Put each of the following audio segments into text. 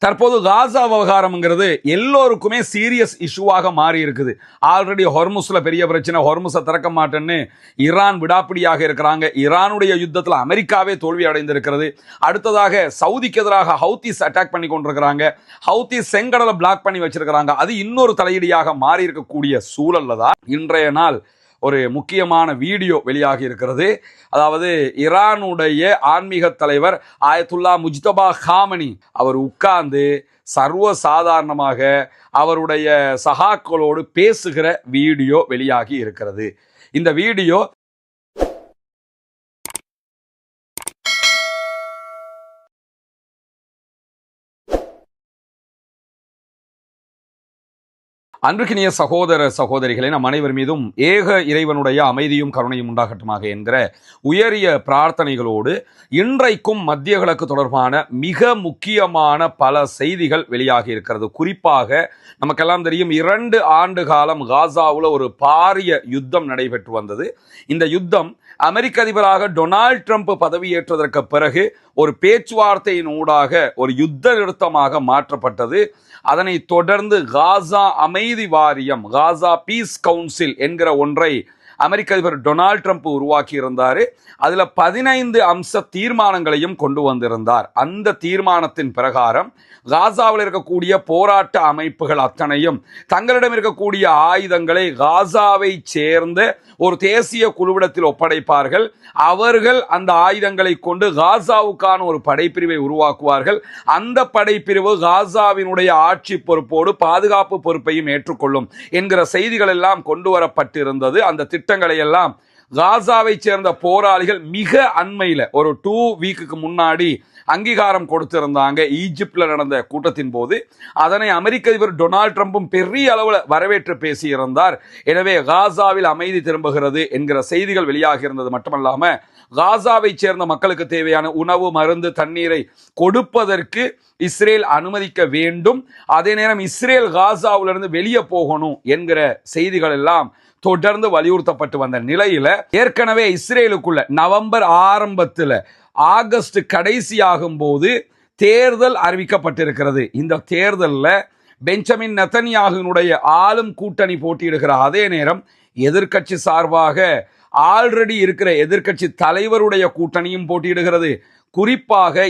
தற்போது காசா விவகாரம்ங்கிறது எல்லோருக்குமே சீரியஸ் இஷ்யூவாக மாறி இருக்குது. ஆல்ரெடி ஹொர்முஸ்ல பெரிய பிரச்சனை, ஹொர்முஸை திறக்க மாட்டேன்னு ஈரான் விடாப்பிடியாக இருக்கிறாங்க. ஈரானுடைய யுத்தத்தில் அமெரிக்காவே தோல்வி அடைந்திருக்கிறது. அடுத்ததாக சவுதிக்கு எதிராக ஹவுத்திஸ் அட்டாக் பண்ணி கொண்டிருக்கிறாங்க. ஹவுத்திஸ் செங்கடலை பிளாக் பண்ணி வச்சிருக்கிறாங்க. அது இன்னொரு தலையீடியாக மாறி இருக்கக்கூடிய சூழல்ல தான் இன்றைய நாள் ஒரு முக்கியமான வீடியோ வெளியாகி இருக்கிறது. அதாவது ஈரானுடைய ஆன்மீக தலைவர் ஆயத்துல்லா முஜ்தபா காமனி அவர் உட்கார்ந்து சர்வ சாதாரணமாக அவருடைய சகாக்களோடு பேசுகிற வீடியோ வெளியாகி இருக்கிறது. இந்த வீடியோ அன்றுகினிய சகோதர சகோதரிகளை நம் அனைவர் மீதும் ஏக இறைவனுடைய அமைதியும் கருணையும் உண்டாகட்டுமாக என்கிற உயரிய பிரார்த்தனைகளோடு இன்றைக்கும் மத்திய கிழக்கு தொடர்பான மிக முக்கியமான பல செய்திகள் வெளியாகி இருக்கிறது. குறிப்பாக நமக்கெல்லாம் தெரியும், 2 ஆண்டு காலம் காசாவில் ஒரு பாரிய யுத்தம் நடைபெற்று வந்தது. இந்த யுத்தம் அமெரிக்க அதிபராக டொனால்ட் ட்ரம்ப் பதவியேற்றதற்கு பிறகு ஒரு பேச்சுவார்த்தையின் ஊடாக ஒரு யுத்த நிறுத்தமாக மாற்றப்பட்டது. அதனை தொடர்ந்து காசா அமைதி வாரியம், காசா பீஸ் கவுன்சில் என்கிற ஒன்றை அமெரிக்க அதிபர் டொனால்ட் ட்ரம்ப் உருவாக்கி இருந்தார். அதுல 15 அம்ச தீர்மானங்களையும் கொண்டு வந்திருந்தார். அந்த தீர்மானத்தின் பிரகாரம் காசாவில் இருக்கக்கூடிய போராட்ட அமைப்புகள் அத்தனையும் தங்களிடம் இருக்கக்கூடிய ஆயுதங்களை காசாவை சேர்ந்த ஒரு தேசிய குழுவிடத்தில் ஒப்படைப்பார்கள். அவர்கள் அந்த ஆயுதங்களை கொண்டு காசாவுக்கான ஒரு படைப்பிரிவை உருவாக்குவார்கள். அந்த படைப்பிரிவு காசாவினுடைய ஆட்சி பொறுப்போடு பாதுகாப்பு பொறுப்பையும் ஏற்றுக்கொள்ளும் என்கிற செய்திகள் எல்லாம் கொண்டு வரப்பட்டிருந்தது. அந்த திட்டங்களை எல்லாம் காசாவை சேர்ந்த போராளிகள் மிக அண்மையில் ஒரு 2 வீக்குக்கு முன்னாடி அங்கீகாரம் கொடுத்திருந்தாங்க. ஈஜிப்ட்ல நடந்த கூட்டத்தின் போது அதனை அமெரிக்க அதிபர் டொனால்ட் ட்ரம்பும் பெரிய அளவில் வரவேற்று பேசியிருந்தார். எனவே காசாவில் அமைதி திரும்புகிறது என்கிற செய்திகள் வெளியாகி இருந்தது மட்டுமல்லாம காசாவை சேர்ந்த மக்களுக்கு தேவையான உணவு, மருந்து, தண்ணீரை கொடுப்பதற்கு இஸ்ரேல் அனுமதிக்க வேண்டும். அதே நேரம் இஸ்ரேல் காசாவிலிருந்து வெளியே போகணும் என்கிற செய்திகள் எல்லாம் தொடர்ந்து வலியுறுத்தப்பட்டு வந்த நிலையில ஏற்கனவே இஸ்ரேலுக்குள்ள நவம்பர் ஆரம்பத்தில் ஆகஸ்ட் கடைசியாகும் போது தேர்தல் அறிவிக்கப்பட்டிருக்கிறது. இந்த தேர்தலில் பெஞ்சமின் நெதன்யாகுவினுடைய ஆளும் கூட்டணி போட்டியிடுகிற அதே நேரம் எதிர்க்கட்சி சார்பாக ஆல்ரெடி இருக்கிற எதிர்க்கட்சி தலைவருடைய கூட்டணியும் போட்டியிடுகிறது. குறிப்பாக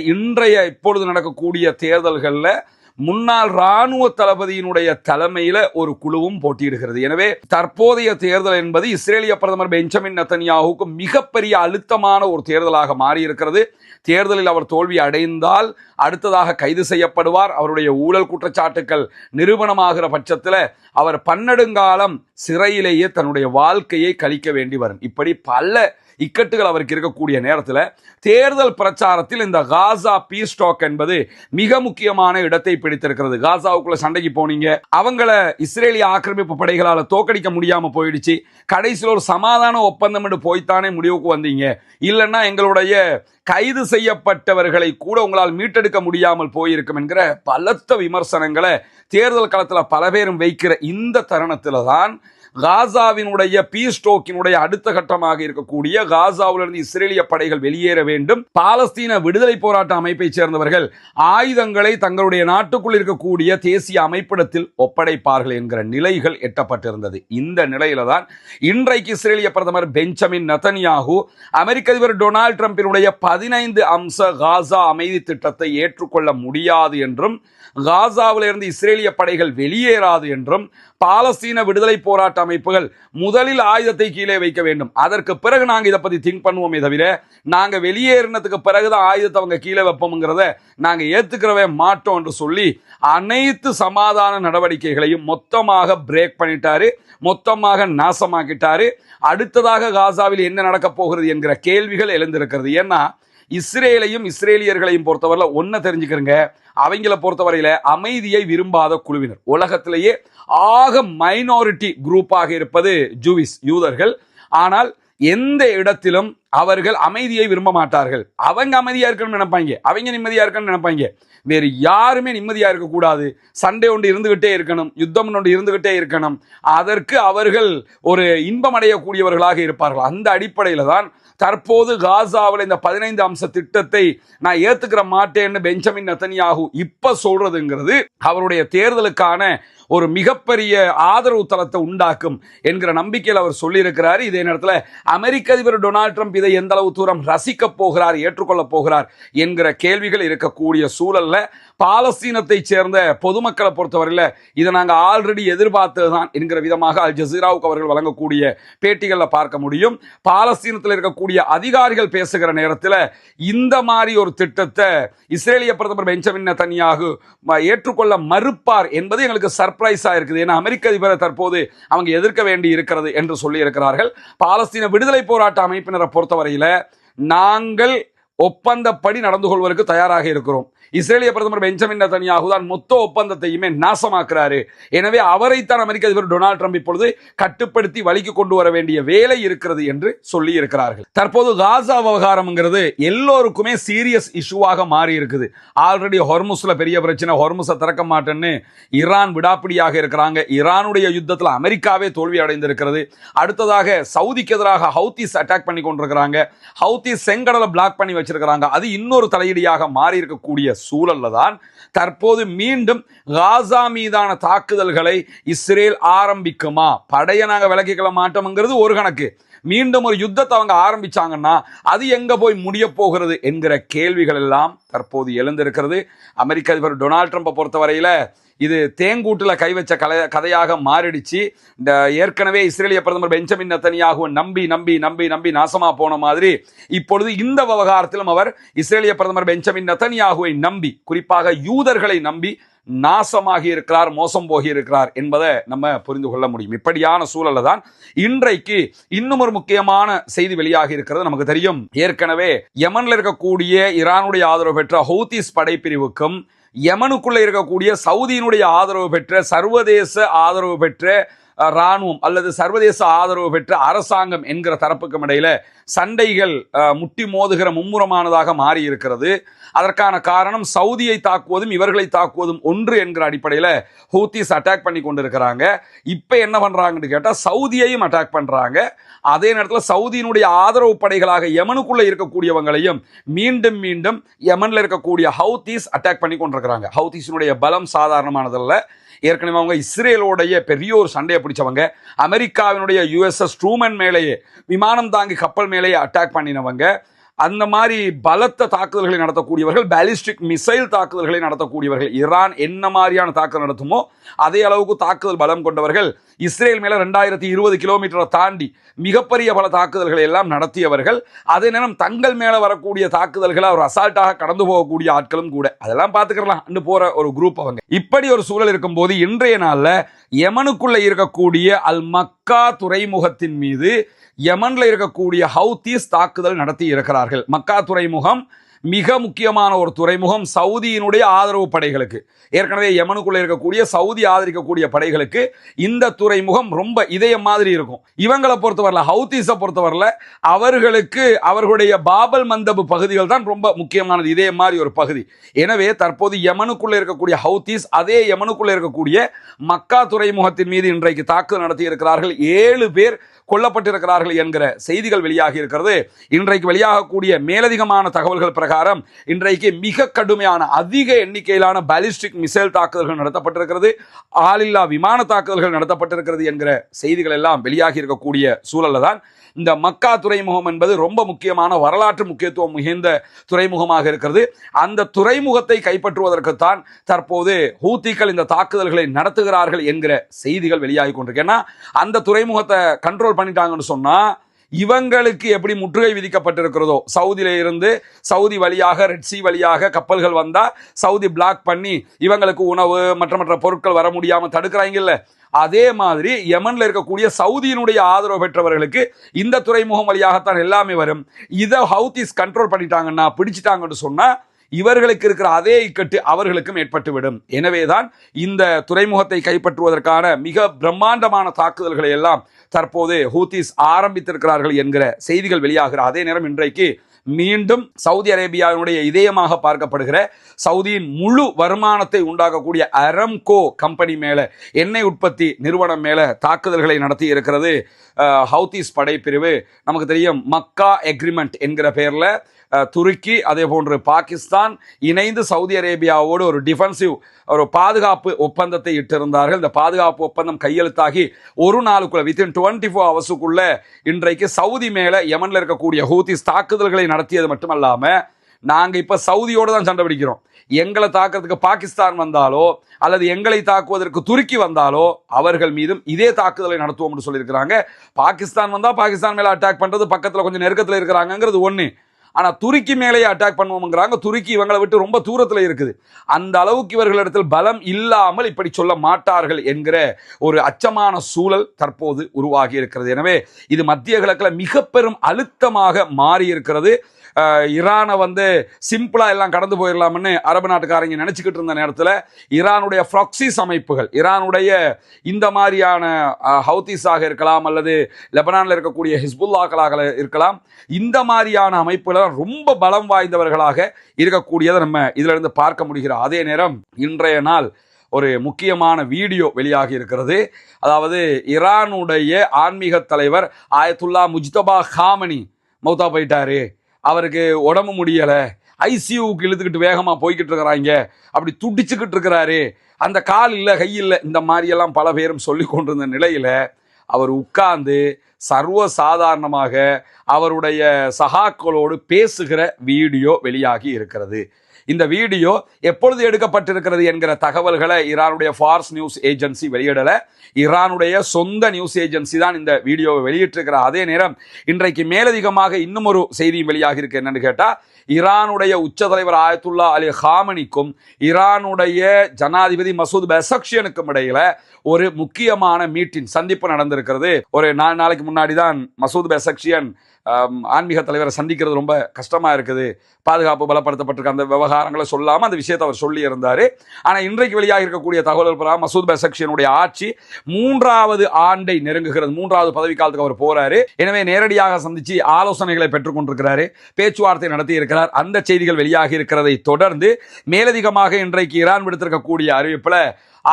இப்பொழுது நடக்கக்கூடிய தேர்தல்களில் முன்னாள் இராணுவ தளபதியினுடைய தலைமையில ஒரு குழுவும் போட்டியிடுகிறது. எனவே தற்போதைய தேர்தல் என்பது இஸ்ரேலிய பிரதமர் பெஞ்சமின் நெதன்யாகுவுக்கு மிகப்பெரிய அழுத்தமான ஒரு தேர்தலாக மாறியிருக்கிறது. தேர்தலில் அவர் தோல்வி அடைந்தால் அடுத்ததாக கைது செய்யப்படுவார். அவருடைய ஊழல் குற்றச்சாட்டுகள் நிரூபணமாகிற பட்சத்தில் அவர் பன்னெடுங்காலம் சிறையிலேயே தன்னுடைய வாழ்க்கையை கழிக்க வேண்டி வரும். இப்படி பல இக்கட்டுகள் அவருக்கு இருக்கக்கூடிய நேரத்தில் தேர்தல் பிரச்சாரத்தில் இந்த காசா பீஸ் டாக் என்பது மிக முக்கியமான இடத்தை பிடித்திருக்கிறது. காசாவுக்குள்ள சண்டைக்கு போனீங்க, அவங்கள இஸ்ரேலிய ஆக்கிரமிப்பு படைகளால் தோக்கடிக்க முடியாம போயிடுச்சு, கடைசியில் ஒரு சமாதான ஒப்பந்தம் என்று போய்த்தானே முடிவுக்கு வந்தீங்க, இல்லைன்னா எங்களுடைய கைது செய்யப்பட்டவர்களை கூட உங்களால் மீட்டெடுக்க முடியாமல் போயிருக்கும் என்கிற பலத்த விமர்சனங்களை தேர்தல் களத்தில் பல பேரும் வைக்கிற இந்த தருணத்தில் தான் காசாவினுடைய பீஸ் டாக்கினுடைய அடுத்த கட்டமாக இருக்கக்கூடிய காசாவிலிருந்து இஸ்ரேலிய படைகள் வெளியேற வேண்டும், பாலஸ்தீன விடுதலை போராட்ட அமைப்பை சேர்ந்தவர்கள் ஆயுதங்களை தங்களுடைய நாட்டுக்குள் இருக்கக்கூடிய தேசிய அமைப்பிடத்தில் ஒப்படைப்பார்கள் என்கிற நிலைகள் எட்டப்பட்டிருந்தது. இந்த நிலையில தான் இன்றைக்கு இஸ்ரேலிய பிரதமர் பெஞ்சமின் நெதன்யாகு அமெரிக்க அதிபர் டொனால்ட் ட்ரம்பினுடைய 15 அம்ச காசா அமைதி திட்டத்தை ஏற்றுக்கொள்ள முடியாது என்றும், காசாவிலிருந்து இஸ்ரேலிய படைகள் வெளியேறாது என்றும், பாலஸ்தீன விடுதலை போராட்ட அமைப்புகள் முதலில் ஆயுதத்தை கீழே வைக்க வேண்டும், அதற்கு பிறகு நாங்கள் இதை பத்தி திங்க் பண்ணுவோமே தவிர நாங்கள் வெளியேறினதுக்கு பிறகுதான் ஆயுதத்தை அவங்க கீழே வைப்போம்ங்கிறத நாங்கள் ஏத்துக்கிறவே மாட்டோம் என்று சொல்லி அனைத்து சமாதான நடவடிக்கைகளையும் மொத்தமாக பிரேக் பண்ணிட்டாரு, மொத்தமாக நாசமாக்கிட்டாரு. அடுத்ததாக காசாவில் என்ன நடக்க போகிறது என்கிற கேள்விகள் எழுந்திருக்கிறது. ஏன்னா இஸ்ரேலையும் இஸ்ரேலியர்களையும் பொறுத்தவரையில் ஒன்ன தெரிஞ்சுக்கிறங்க, அவங்கள பொறுத்தவரையில அமைதியை விரும்பாத குழுவினர், உலகத்திலேயே ஆக மைனாரிட்டி குரூப்பாக இருப்பது ஜூவிஸ், யூதர்கள். ஆனால் எந்த இடத்திலும் அவர்கள் அமைதியை விரும்ப மாட்டார்கள். அவங்க அமைதியா இருக்கணும்னு நினைப்பாங்க, அவங்க நிம்மதியா இருக்கணும்னு நினைப்பாங்க. வேறு யாருமே நிம்மதியா இருக்கக்கூடாது, சண்டை ஒன்று இருந்துகிட்டே இருக்கணும், யுத்தம் ஒன்று இருந்துகிட்டே இருக்கணும், அதற்கு அவர்கள் ஒரு இன்பம் அடையக்கூடியவர்களாக இருப்பார்கள். அந்த அடிப்படையில் தான் தற்போது காசாவில் இந்த 15 அம்ச திட்டத்தை நான் ஏத்துக்கிற மாட்டேன்னு பெஞ்சமின் நெதன்யாகு இப்ப சொல்றதுங்கிறது அவருடைய தேர்தலுக்கான ஒரு மிகப்பெரிய ஆதரவு தளத்தை உண்டாக்கும் என்கிற நம்பிக்கையில் அவர் சொல்லியிருக்கிறார். இதே நேரத்தில் அமெரிக்க அதிபர் டொனால்ட் ட்ரம்ப் இதை எந்த அளவு தூரம் ரசிக்க போகிறார், ஏற்றுக்கொள்ள போகிறார் என்கிற கேள்விகள் இருக்கக்கூடிய சூழல்ல பாலஸ்தீனத்தை சேர்ந்த பொதுமக்களை பொறுத்தவரையில் இதை நாங்கள் ஆல்ரெடி எதிர்பார்த்ததுதான் என்கிற விதமாக அல் ஜசீராவுக்கு அவர்கள் வழங்கக்கூடிய பேட்டிகளில் பார்க்க முடியும். பாலஸ்தீனத்தில் இருக்கக்கூடிய அதிகாரிகள் பேசுகிற நேரத்தில் இந்த மாதிரி ஒரு திட்டத்தை இஸ்ரேலிய பிரதமர் பெஞ்சமின் நெதன்யாகு ஏற்றுக்கொள்ள மறுப்பார் என்பது எங்களுக்கு சர்ப்ரைஸா இருக்குது. ஏன்னா அமெரிக்க அதிபரை தற்போது அவங்க எதிர்க்க வேண்டி இருக்கிறது என்று சொல்லி இருக்கிறார்கள். பாலஸ்தீன விடுதலை போராட்ட அமைப்பினரை பொறுத்தவரையில் நாங்கள் ஒப்பந்தப்படி நடந்து கொள்வதற்கு தயாராக இருக்கிறோம். இஸ்ரேலிய பிரதமர் பெஞ்சமின் நெதன்யாகு தான் மொத்த ஒப்பந்தத்தையுமே நாசமாக்குறாரு. எனவே அவரைத்தான் அமெரிக்க அதிபர் டொனால்ட் ட்ரம்ப் இப்பொழுது கட்டுப்படுத்தி வழிக்கு கொண்டு வர வேண்டிய வேலை இருக்கிறது என்று சொல்லி இருக்கிறார்கள். தற்போது காசா விவகாரம்ங்கிறது எல்லோருக்குமே சீரியஸ் இஷ்யூவாக மாறி இருக்குது. ஆல்ரெடி ஹொர்முஸ்ல பெரிய பிரச்சனை, ஹொர்முஸை திறக்க மாட்டேன்னு ஈரான் விடாப்பிடியாக இருக்கிறாங்க. ஈரானுடைய யுத்தத்தில் அமெரிக்காவே தோல்வி அடைந்திருக்கிறது. அடுத்ததாக சவுதிக்கு எதிராக ஹவுத்திஸ் அட்டாக் பண்ணி கொண்டிருக்கிறாங்க. ஹவுத்திஸ் செங்கடலை பிளாக் பண்ணி வச்சிருக்கிறாங்க. அது இன்னொரு தலையீடியாக மாறி இருக்கக்கூடிய சூழல்ல தான் தற்போது மீண்டும் காசா மீதான தாக்குதல்களை இஸ்ரேல் ஆரம்பிக்குமா? படையை நாங்க விலக்கிக்கொள்ள மாட்டோம்ங்கிறது ஒரு கணக்கு, மீண்டும் ஒரு யுத்தத்தை அவங்க ஆரம்பிச்சாங்கன்னா அது எங்க போய் முடிய போகிறது என்கிற கேள்விகள் எல்லாம் தற்போது எழுந்திருக்கிறது. அமெரிக்க அதிபர் டொனால்ட் ட்ரம்பை பொறுத்தவரையில இது தேங்கூட்டுல கை வச்ச கதையாக மாறிடுச்சு. இந்த ஏற்கனவே இஸ்ரேலிய பிரதமர் பெஞ்சமின் நெதன்யாகு நம்பி நம்பி நம்பி நம்பி நாசமா போன மாதிரி இப்பொழுது இந்த விவகாரத்திலும் அவர் இஸ்ரேலிய பிரதமர் பெஞ்சமின் நெதன்யாகுவை நம்பி, குறிப்பாக யூதர்களை நம்பி நாசமாகி இருக்கிறார், மோசம் போகி இருக்கிறார் என்பதை நம்ம புரிந்து கொள்ள முடியும். இப்படியான சூழல்ல தான் இன்றைக்கு இன்னும் ஒரு முக்கியமான செய்தி வெளியாகி இருக்கிறது. நமக்கு தெரியும், ஏற்கனவே யமன்ல இருக்கக்கூடிய ஈரானுடைய ஆதரவு பெற்ற ஹவுத்திஸ் படைப்பிரிவுக்கும் யமனுக்குள்ள இருக்கக்கூடிய சவுதியினுடைய ஆதரவு பெற்ற சர்வதேச ஆதரவு பெற்ற இராணுவம் அல்லது சர்வதேச ஆதரவு பெற்ற அரசாங்கம் என்கிற தரப்புக்கும் இடையில சண்டைகள் முட்டி மோதுகிற மும்முரமானதாக மாறி இருக்கிறது. அதற்கான காரணம் சவுதியை தாக்குவதும் இவர்களை தாக்குவதும் ஒன்று என்கிற அடிப்படையில் ஹூத்திஸ் அட்டாக் பண்ணி கொண்டிருக்கிறாங்க. இப்ப என்ன பண்றாங்கன்னு கேட்டா சவுதியையும் அட்டாக் பண்றாங்க. அதே நேரத்தில் சவுதியினுடைய ஆதரவு படைகளாக யமனுக்குள்ள இருக்கக்கூடியவங்களையும் மீண்டும் மீண்டும் யமன்ல இருக்கக்கூடிய ஹவுத்திஸ் அட்டாக் பண்ணி கொண்டிருக்கிறாங்க. ஹவுத்திஸினுடைய பலம் சாதாரணமானதல்ல. ஏற்கனவே அவங்க இஸ்ரேலோடைய பெரிய ஒரு சண்டையை பிடிச்சவங்க. அமெரிக்காவினுடைய USS ட்ரூமன் மேலேயே விமானம் தாங்கி கப்பல் மேலேயே அட்டாக் பண்ணினவங்க. அந்த மாதிரி பலத்த தாக்குதல்களை நடத்தக்கூடியவர்கள், பாலிஸ்டிக் மிசைல் தாக்குதல்களை நடத்தக்கூடியவர்கள். ஈரான் என்ன மாதிரியான தாக்குதல் நடத்துமோ அதே அளவுக்கு தாக்குதல் பலம் கொண்டவர்கள். இஸ்ரேல் மேல 2020 கிலோமீட்டரை தாண்டி மிகப்பெரிய பல தாக்குதல்களை எல்லாம் நடத்தியவர்கள். அதே நேரம் தங்கள் மேல வரக்கூடிய தாக்குதல்களை அவர் அசால்ட்டாக கடந்து போகக்கூடிய ஆட்களும் கூட. அதெல்லாம் பார்த்துக்கலாம் போற ஒரு குரூப் அவங்க. இப்படி ஒரு சூழல் இருக்கும் போது இன்றைய நாள்ல யமனுக்குள்ள இருக்கக்கூடிய அல் மக்கா துறைமுகத்தின் மீது யமன்ல இருக்கக்கூடிய ஹவுத்திஸ் தாக்குதல் நடத்தி இருக்கிறார்கள். மக்கா துறைமுகம் மிக முக்கியமான ஒரு துறைமுகம் சவுதியினுடைய ஆதரவு படைகளுக்கு. ஏற்கனவே யமனுக்குள்ள இருக்கக்கூடிய சவுதி ஆதரிக்கக்கூடிய படைகளுக்கு இந்த துறைமுகம் ரொம்ப இதயம் மாதிரி இருக்கும். இவங்களை பொறுத்தவரையில, ஹவுத்திஸை பொறுத்தவரையில அவர்களுக்கு அவர்களுடைய பாபல் மந்தபு பகுதிகள் தான் ரொம்ப முக்கியமானது, இதே மாதிரி ஒரு பகுதி. எனவே தற்போது யமனுக்குள்ள இருக்கக்கூடிய ஹவுத்திஸ் அதே யமனுக்குள்ள இருக்கக்கூடிய மக்கா துறைமுகத்தின் மீது இன்றைக்கு தாக்குதல் நடத்தி இருக்கிறார்கள். 7 பேர் கொல்லப்பட்டிருக்கிறார்கள் என்கிற செய்திகள் வெளியாகி இருக்கிறது. இன்றைக்கு வெளியாகக்கூடிய மேலதிகமான தகவல்கள் பிரகாரம் இன்றைக்கு மிக கடுமையான அதிக எண்ணிக்கையிலான பாலிஸ்டிக் மிசைல் தாக்குதல்கள் நடத்தப்பட்டிருக்கிறது, ஆளில்லா விமான தாக்குதல்கள் நடத்தப்பட்டிருக்கிறது என்கிற செய்திகள் எல்லாம் வெளியாகி இருக்கக்கூடிய சூழல்ல தான் இந்த மக்கா துறைமுகம் என்பது ரொம்ப முக்கியமான வரலாற்று முக்கியத்துவம் மிகுந்த துறைமுகமாக இருக்கிறது. அந்த துறைமுகத்தை கைப்பற்றுவதற்குத்தான் தற்போது ஹூத்திகள் இந்த தாக்குதல்களை நடத்துகிறார்கள் என்கிற செய்திகள் வெளியாகி கொண்டிருக்கு. ஏன்னா அந்த துறைமுகத்தை கண்ட்ரோல் பண்ணிட்டாங்கன்னு சொன்னா இவங்களுக்கு எப்படி முற்றுகை விதிக்கப்பட்டிருக்கிறதோ, சவுதியில இருந்து சவுதி வழியாக ரெட் சி வழியாக கப்பல்கள் வந்தா சவுதி பிளாக் பண்ணி இவங்களுக்கு உணவு மற்ற பொருட்கள் வர முடியாம தடுக்கிறாங்கல்ல, அதே மாதிரி யமன்ல இருக்கக்கூடிய சவுதியினுடைய ஆதரவு பெற்றவர்களுக்கு இந்த துறைமுகம் வழியாகத்தான் எல்லாமே வரும். இதை ஹவுத்திஸ் கண்ட்ரோல் பண்ணிட்டாங்கன்னா, பிடிச்சிட்டாங்கன்னு சொன்னா இவர்களுக்கு இருக்கிற அதே இக்கட்டு அவர்களுக்கும் ஏற்பட்டுவிடும். எனவேதான் இந்த துறைமுகத்தை கைப்பற்றுவதற்கான மிக பிரம்மாண்டமான தாக்குதல்களை எல்லாம் தற்போது ஹூத்திஸ் ஆரம்பித்திருக்கிறார்கள் என்கிற செய்திகள் வெளியாகிற அதே நேரம் இன்றைக்கு மீண்டும் சவுதி அரேபியாவினுடைய இதயமாக பார்க்கப்படுகிற சவுதியின் முழு வருமானத்தை உண்டாக்கக்கூடிய அரம்கோ கம்பெனி மேல, எண்ணெய் உற்பத்தி நிறுவனம் மேல தாக்குதல்களை நடத்தி இருக்கிறது ஹவுத்திஸ் படைப்பிரிவு. நமக்கு தெரியும், மக்கா எக்ரிமெண்ட் என்கிற பெயர்ல துருக்கி அதே போன்று பாகிஸ்தான் இணைந்து சவுதி அரேபியாவோடு ஒரு டிஃபென்சிவ் ஒரு பாதுகாப்பு ஒப்பந்தத்தை இட்டிருந்தார்கள். இந்த பாதுகாப்பு ஒப்பந்தம் கையெழுத்தாகி ஒரு நாளுக்குள்ள வித்தின் 24 ஹவர்ஸுக்குள்ள இன்றைக்கு சவுதி மேல யமன்ல இருக்கக்கூடிய ஹூத்திஸ் தாக்குதல்களை நடத்தியது மட்டுமல்லாம, நாங்க இப்ப சவுதியோடு தான் சண்டை பிடிக்கிறோம், எங்களை தாக்குறதுக்கு பாகிஸ்தான் வந்தாலோ அல்லது எங்களை தாக்குவதற்கு துருக்கி வந்தாலோ அவர்கள் மீதும் இதே தாக்குதலை நடத்துவோம் என்று சொல்லியிருக்கிறாங்க. பாகிஸ்தான் வந்தா பாகிஸ்தான் மேல அட்டாக் பண்றது, பக்கத்துல கொஞ்சம் நெருக்கத்தில் இருக்கிறாங்கிறது ஒண்ணு. ஆனா துருக்கி மேலேயே அட்டாக் பண்ணுவோம்ங்கிறாங்க. துருக்கி இவங்களை விட்டு ரொம்ப தூரத்தில் இருக்குது. அந்த அளவுக்கு இவர்களிடத்தில் பலம் இல்லாமல் இப்படி சொல்ல மாட்டார்கள் என்கிற ஒரு அச்சமான சூழல் தற்போது உருவாகி இருக்கிறது. எனவே இது மத்திய கிழக்கில் மிக பெரும் அழுத்தமாக மாறி இருக்கிறது. ஈரானை சிம்பிளா எல்லாம் கடந்து போயிடலாம்னு அரபு நாட்டுக்காரங்க நினைச்சுக்கிட்டு இருந்த நேரத்தில் ஈரானுடைய ப்ராக்சிஸ் அமைப்புகள், ஈரானுடைய இந்த மாதிரியான ஹவுத்திஸாக இருக்கலாம் அல்லது லெபனானில் இருக்கக்கூடிய ஹிஸ்புல்லாக்களாக இருக்கலாம், இந்த மாதிரியான அமைப்புகள் ரொம்ப பலம் வாய்ந்தவர்களாக இருக்கக்கூடியதை நம்ம இதுல இருந்து பார்க்க முடிகிற அதே நேரம் இன்றைய நாள் ஒரு முக்கியமான வீடியோ வெளியாகி இருக்கிறது. அதாவது ஈரானுடைய ஆன்மீக தலைவர் ஆயத்துல்லா முஜ்தபா காமனி மௌத்தா போயிட்டாரு, அவருக்கு உடம்பு முடியல, ஐசியூக்கு இழுத்துக்கிட்டு வேகமா போய்கிட்டு இருக்கிறாங்க, அப்படி துடிச்சுக்கிட்டு இருக்கிறாரு, அந்த கால் இல்லை கை இல்லை, இந்த மாதிரி எல்லாம் பல பேரும் சொல்லி கொண்டிருந்த நிலையில அவர் உட்கார்ந்து சர்வ சாதாரணமாக அவருடைய சகாக்களோடு பேசுகிற வீடியோ வெளியாகி இருக்கிறது. இந்த வீடியோ எப்பொழுது எடுக்கப்பட்டிருக்கிறது என்கிற தகவல்களை ஈரானுடைய ஃபார்ஸ் நியூஸ் ஏஜென்சி வெளியிடல, ஈரானுடைய சொந்த நியூஸ் ஏஜென்சி தான் இந்த வீடியோவை வெளியிட்டிருக்கிற அதே நேரம் இன்றைக்கு மேலதிகமாக இன்னும் ஒரு செய்தி வெளியாகி இருக்கு. என்னன்னு கேட்டா, ஈரானுடைய உச்ச தலைவர் ஆயத்துல்லா அலி காமனிக்கும் ஈரானுடைய ஜனாதிபதி மசூத் பெசக்ஷியனுக்கும் இடையில ஒரு முக்கியமான மீட்டிங் சந்திப்பு நடந்திருக்கிறது. ஒரு 4 நாளைக்கு முன்னாடி தான் மசூத் பெசக்ஷியன் ஆன்மீக தலைவரை சந்திக்கிறது ரொம்ப கஷ்டமா இருக்குது, பாதுகாப்பு பலப்படுத்தப்பட்டிருக்க அந்த விவகாரங்களை சொல்லாம அந்த விஷயத்தை அவர் சொல்லி இருந்தாரு. ஆனா இன்றைக்கு வெளியாக இருக்கக்கூடிய தகவல் பிரகாரம் மசூத் பெசக்ஷியனுடைய ஆட்சி 3வது ஆண்டை நெருங்குகிறது, 3வது பதவி காலத்துக்கு அவர் போறாரு. எனவே நேரடியாக சந்திச்சு ஆலோசனைகளை பெற்றுக் கொண்டிருக்கிறாரு, பேச்சுவார்த்தை நடத்தி இருக்கிறார். அந்த செய்திகள் வெளியாகி இருக்கிறதை தொடர்ந்து மேலதிகமாக இன்றைக்கு ஈரான் விடுத்திருக்கக்கூடிய அறிவிப்புல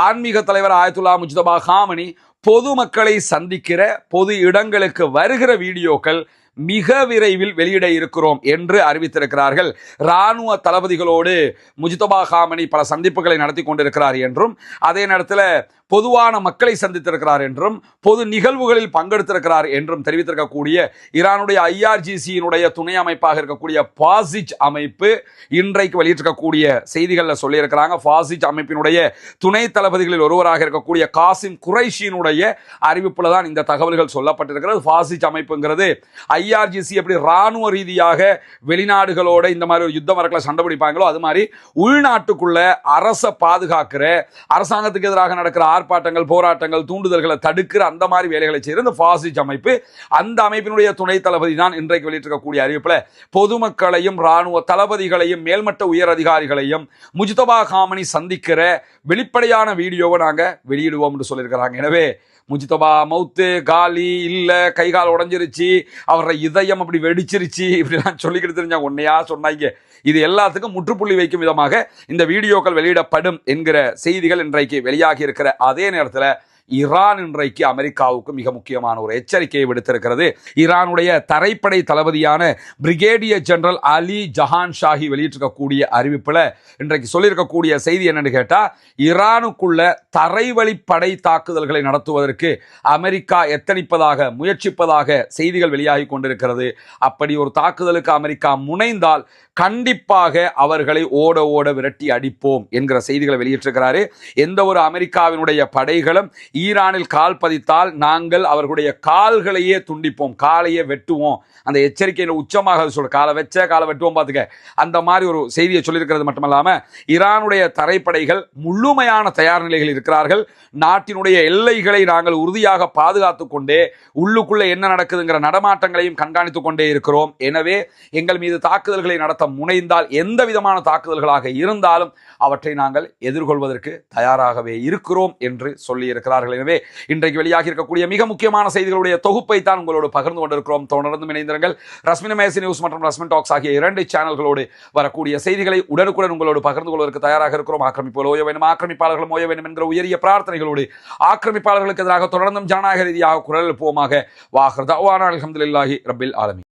ஆன்மீக தலைவர் ஆயத்துல்லா முஜ்தபா காமனி பொதுமக்களை சந்திக்கிற, பொது இடங்களுக்கு வருகிற வீடியோக்கள் மிக விரைவில் வெளியிட இருக்கிறோம் என்று அறிவித்திருக்கிறார்கள். இராணுவ தளபதிகளோடு முஜ்தபா காமனி பல சந்திப்புகளை நடத்தி கொண்டிருக்கிறார் என்றும், அதே நேரத்தில் பொதுவான மக்களை சந்தித்திருக்கிறார் என்றும், பொது நிகழ்வுகளில் பங்கெடுத்திருக்கிறார் என்றும் தெரிவித்திருக்கக்கூடிய ஈரானுடைய IRGC-யினுடைய துணை அமைப்பாக இருக்கக்கூடிய ஃபாசிஜ் அமைப்பு இன்றைக்கு வெளியிட்டிருக்கக்கூடிய செய்திகளில் சொல்லியிருக்கிறாங்க. ஃபாசிஜ் அமைப்பினுடைய துணை தளபதிகளில் ஒருவராக இருக்கக்கூடிய காசிம் குரைஷியினுடைய அறிவிப்புல தான் இந்த தகவல்கள் சொல்லப்பட்டிருக்கிறது. ஃபாசிஜ் அமைப்புங்கிறது IRGC எப்படி ராணுவ ரீதியாக வெளிநாடுகளோட இந்த மாதிரி ஒரு யுத்த மரக்களை சண்டை பிடிப்பாங்களோ அது மாதிரி உள்நாட்டுக்குள்ள அரச பாதுகாக்கிற, அரசாங்கத்துக்கு எதிராக நடக்கிற ஆர்ப்பாட்டங்கள், போராட்டங்கள், தூண்டுதல்களை தடுக்கிற அந்த மாதிரி வேலைகளை செய்கிற இந்த ஃபாசிஜ் அமைப்பு, அந்த அமைப்பினுடைய துணை தளபதி தான் இன்றைக்கு வெளியிட்டிருக்கக்கூடிய அறிவிப்புல பொதுமக்களையும் ராணுவ தளபதிகளையும் மேல்மட்ட உயர் அதிகாரிகளையும் முஜ்தபா காமனி சந்திக்கிற வெளிப்படையான வீடியோவை நாங்க வெளியிடுவோம் என்று சொல்லியிருக்கிறாங்க. எனவே முஜ்தபா மௌத்து, காலி இல்ல, கை கால் உடஞ்சிருச்சு, அவரோட இதயம் அப்படி வெடிச்சிருச்சு, இப்படிலாம் சொல்லிக்கிட்டு தெரிஞ்சாங்க, உன்னையா சொன்னாங்க. இது எல்லாத்துக்கும் முற்றுப்புள்ளி வைக்கும் விதமாக இந்த வீடியோக்கள் வெளியிடப்படும் என்கிற செய்திகள் இன்றைக்கு வெளியாகி இருக்கிற அதே நேரத்தில் ஈரான் இன்றைக்கு அமெரிக்காவுக்கு மிக முக்கியமான ஒரு எச்சரிக்கையை விடுத்திருக்கிறது. ஈரானுடைய தரைப்படை தளபதியான brigadier general Ali Jahan Shahi வெளியிட்டிருக்கக்கூடிய அறிவிப்புல இன்றைக்கு சொல்லியிருக்கக்கூடிய செய்தி என்னன்னு கேட்டா, ஈரானுக்குள்ள தரைவழி படை தாக்குதல்களை நடத்துவதற்கு அமெரிக்கா எத்தனிப்பதாக, முயற்சிப்பதாக செய்திகள் வெளியாகி கொண்டிருக்கிறது. அப்படி ஒரு தாக்குதலுக்கு அமெரிக்கா முனைந்தால் கண்டிப்பாக அவர்களை ஓட ஓட விரட்டி அடிப்போம் என்கிற செய்திகளை வெளியிட்டிருக்கிறாரு. எந்த ஒரு அமெரிக்காவினுடைய படைகளும் ஈரானில் கால் பதித்தால் நாங்கள் அவர்களுடைய கால்களையே துண்டிப்போம், காலையே வெட்டுவோம், அந்த எச்சரிக்கையின் உச்சமாக சொல்ற, காலை வச்ச காலை வெட்டுவோம் பார்த்துக்க, அந்த மாதிரி ஒரு செய்தியை சொல்லியிருக்கிறது மட்டுமல்லாம ஈரானுடைய தரைப்படைகள் முழுமையான தயார் நிலையில் இருக்கிறார்கள். நாட்டினுடைய எல்லைகளை நாங்கள் உறுதியாக பாதுகாத்துக் கொண்டே உள்ளுக்குள்ள என்ன நடக்குதுங்கிற நடமாட்டங்களையும் கண்காணித்துக் கொண்டே இருக்கிறோம். எனவே எங்கள் மீது தாக்குதல்களை நடத்த நடத்த முனைந்தால் எந்த விதமான தாக்குதல்களாக இருந்தாலும் அவற்றை நாங்கள் எதிர்கொள்வதற்கு தயாராகவே இருக்கிறோம் என்று சொல்லியிருக்கிறார்கள். எனவே இன்றைக்கு வெளியாகி இருக்கக்கூடிய மிக முக்கியமான செய்திகளுடைய தொகுப்பை தான் உங்களோடு பகிர்ந்து கொண்டிருக்கிறோம். தொடர்ந்து இணைந்திருங்கள். ரஸ்மின் மேசி நியூஸ் மற்றும் ரஸ்மின் டாக்ஸ் ஆகிய 2 சேனல்களோடு வரக்கூடிய செய்திகளை உடனுக்குடன் உங்களோடு பகிர்ந்து கொள்வதற்கு தயாராக இருக்கிறோம். ஆக்கிரமிப்புகள் ஓய வேண்டும், ஆக்கிரமிப்பாளர்களும் ஓய வேண்டும் என்கிற உயரிய பிரார்த்தனைகளோடு ஆக்கிரமிப்பாளர்களுக்கு எதிராக தொடர்ந்தும் ஜனநாயக ரீதியாக குரல் எழுப்புவோமாக. வாஹர் தஅவானா அல்ஹம்துலில்லாஹி ரப்பில் ஆலமீன்.